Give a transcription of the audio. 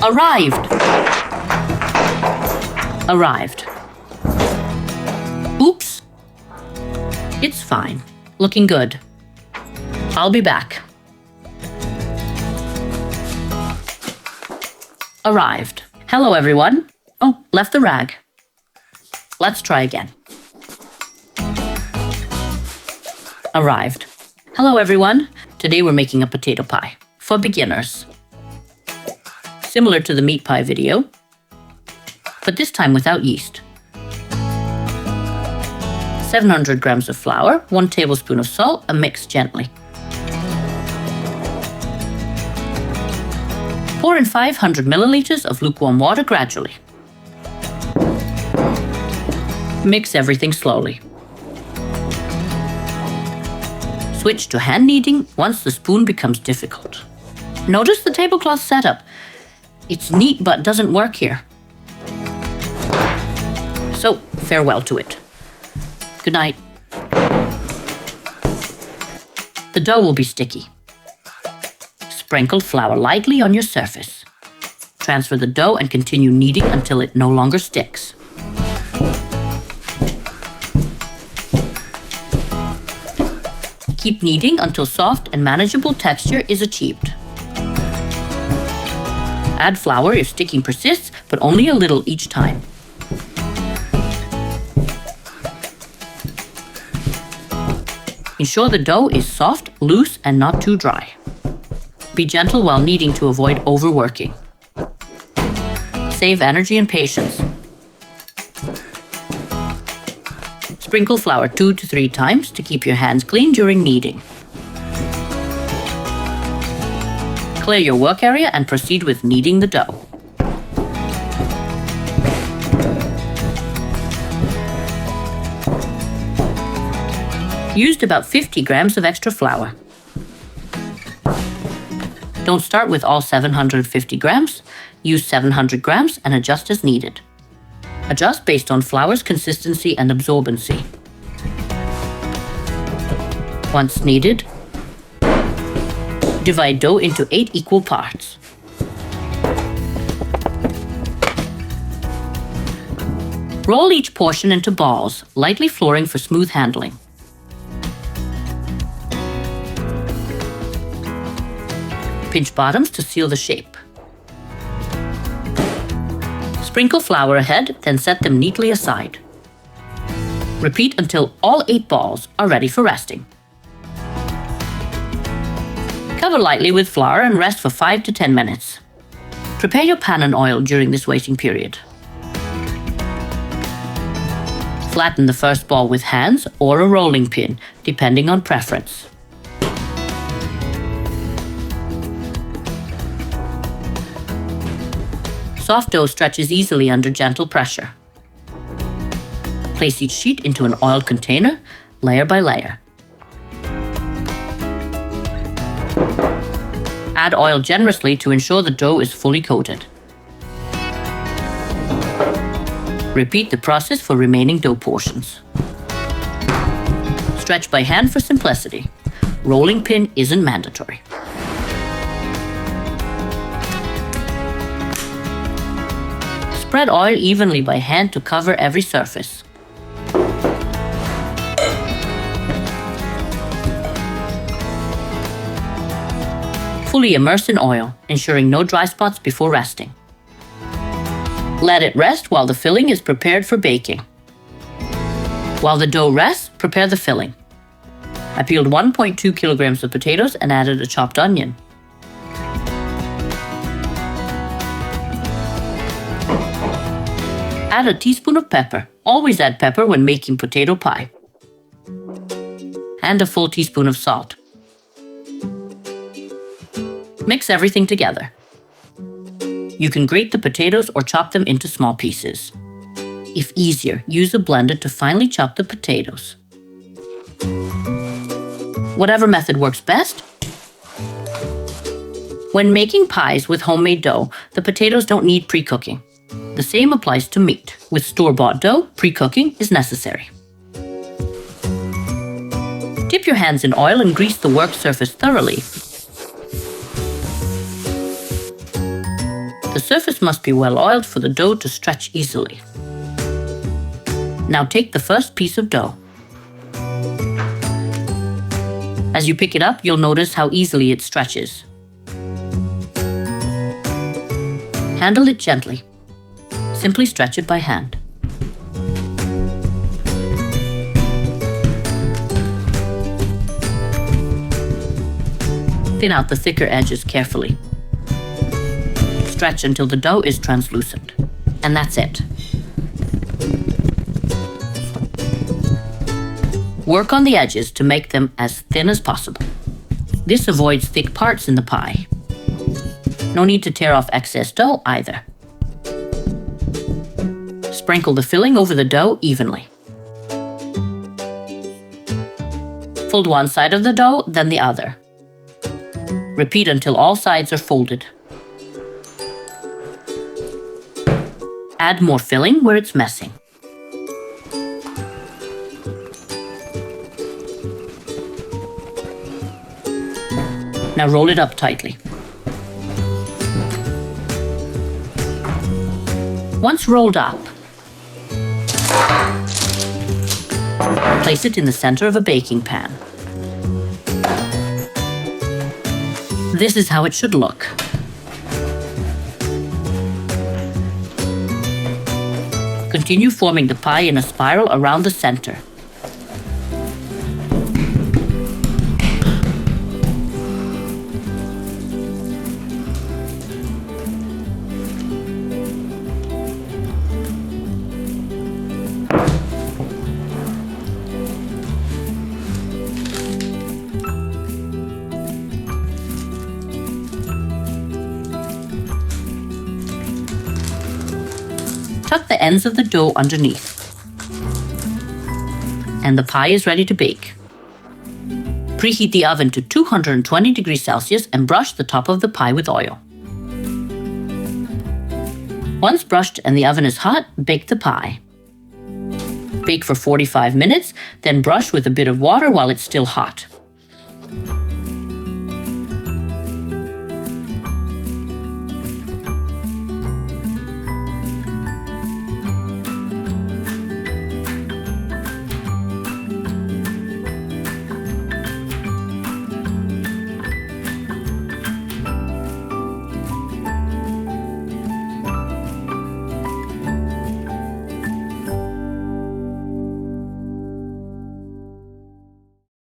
Arrived. Arrived. Oops. It's fine. Looking good. I'll be back. Arrived. Hello, everyone. Oh, left the rag. Let's try again. Arrived. Hello, everyone. Today we're making a potato pie for beginners. Similar to the meat pie video, but this time without yeast. 700 grams of flour, 1 tablespoon of salt, and mix gently. Pour in 500 milliliters of lukewarm water gradually. Mix everything slowly. Switch to hand kneading once the spoon becomes difficult. Notice the tablecloth setup. It's neat but doesn't work here. So, farewell to it. Good night. The dough will be sticky. Sprinkle flour lightly on your surface. Transfer the dough and continue kneading until it no longer sticks. Keep kneading until soft and manageable texture is achieved. Add flour if sticking persists, but only a little each time. Ensure the dough is soft, loose, and not too dry. Be gentle while kneading to avoid overworking. Save energy and patience. Sprinkle flour 2 to 3 times to keep your hands clean during kneading. Clear your work area and proceed with kneading the dough. Used about 50 grams of extra flour. Don't start with all 750 grams. Use 700 grams and adjust as needed. Adjust based on flour's consistency and absorbency. Once kneaded, divide dough into 8 equal parts. Roll each portion into balls, lightly flooring for smooth handling. Pinch bottoms to seal the shape. Sprinkle flour ahead, then set them neatly aside. Repeat until all 8 balls are ready for resting. Cover lightly with flour and rest for 5 to 10 minutes. Prepare your pan and oil during this waiting period. Flatten the first ball with hands or a rolling pin, depending on preference. Soft dough stretches easily under gentle pressure. Place each sheet into an oiled container, layer by layer. Add oil generously to ensure the dough is fully coated. Repeat the process for remaining dough portions. Stretch by hand for simplicity. Rolling pin isn't mandatory. Spread oil evenly by hand to cover every surface. Fully immerse in oil, ensuring no dry spots before resting. Let it rest while the filling is prepared for baking. While the dough rests, prepare the filling. I peeled 1.2 kilograms of potatoes and added a chopped onion. Add a teaspoon of pepper. Always add pepper when making potato pie. And a full teaspoon of salt. Mix everything together. You can grate the potatoes or chop them into small pieces. If easier, use a blender to finely chop the potatoes. Whatever method works best. When making pies with homemade dough, the potatoes don't need pre-cooking. The same applies to meat. With store-bought dough, pre-cooking is necessary. Dip your hands in oil and grease the work surface thoroughly. The surface must be well oiled for the dough to stretch easily. Now take the first piece of dough. As you pick it up, you'll notice how easily it stretches. Handle it gently. Simply stretch it by hand. Thin out the thicker edges carefully. Stretch until the dough is translucent. And that's it. Work on the edges to make them as thin as possible. This avoids thick parts in the pie. No need to tear off excess dough either. Sprinkle the filling over the dough evenly. Fold one side of the dough, then the other. Repeat until all sides are folded. Add more filling where it's missing. Now roll it up tightly. Once rolled up, place it in the center of a baking pan. This is how it should look. Continue forming the pie in a spiral around the center. Tuck the ends of the dough underneath. And the pie is ready to bake. Preheat the oven to 220 degrees Celsius and brush the top of the pie with oil. Once brushed and the oven is hot, bake the pie. Bake for 45 minutes, then brush with a bit of water while it's still hot.